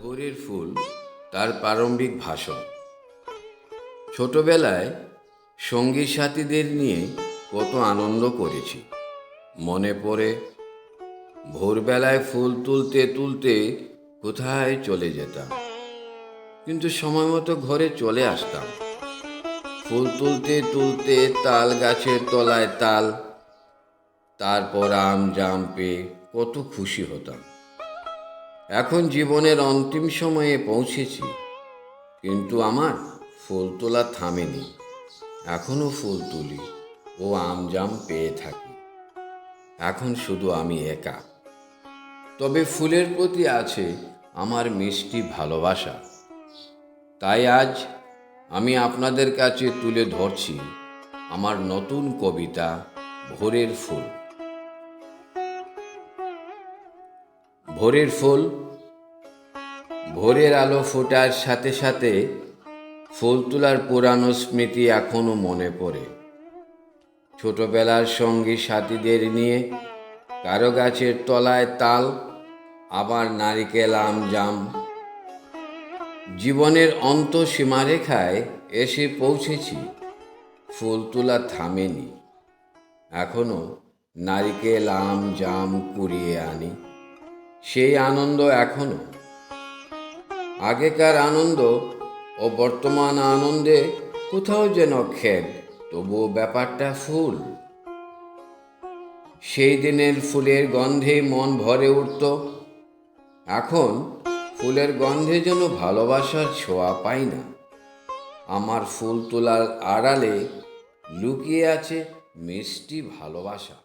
ভোরের ফুল তার প্রারম্ভিক ভাষণ। ছোটবেলায় সঙ্গী সাথীদের নিয়ে কত আনন্দ করেছি। মনে পড়ে ভোরবেলায় ফুল তুলতে তুলতে কোথায় চলে যেতাম, কিন্তু সময় মতো ঘরে চলে আসতাম। ফুল তুলতে তুলতে তাল গাছের তলায় তাল, তারপর আম জাম পেয়ে কত খুশি হতাম। এখন জীবনের অন্তিম সময়ে পৌঁছেছি, কিন্তু আমার ফুল তোলা থামেনি। এখনো ফুল তুলি ও আম জাম পেয়ে থাকি। এখন শুধু আমি একা, তবে ফুলের প্রতি আছে আমার মিষ্টি ভালোবাসা। তাই আজ আমি আপনাদের কাছে তুলে ধরছি আমার নতুন কবিতা ভোরের ফুল। ভোরের ফুল। ভোরের আলো ফোটার সাথে সাথে ফুল তোলার পুরানো স্মৃতি এখনো মনে পড়ে। ছোটবেলার সঙ্গী সাথীদের নিয়ে কারো গাছের তলায় তাল, আবার নারিকেল আম জাম। জীবনের অন্ত সীমারেখায় এসে পৌঁছেছি, ফুল তোলা থামেনি। এখনো নারিকেল আম জাম কুড়িয়ে আনি, সেই আনন্দ এখনো। আগেকার আনন্দ ও বর্তমান আনন্দে কোথাও যেন খেদ, তবুও ব্যাপারটা ফুল। সেই দিনের ফুলের গন্ধে মন ভরে উঠত, এখন ফুলের গন্ধে যেন ভালোবাসার ছোঁয়া পাই না। আমার ফুল তোলার আড়ালে লুকিয়ে আছে মিষ্টি ভালোবাসা।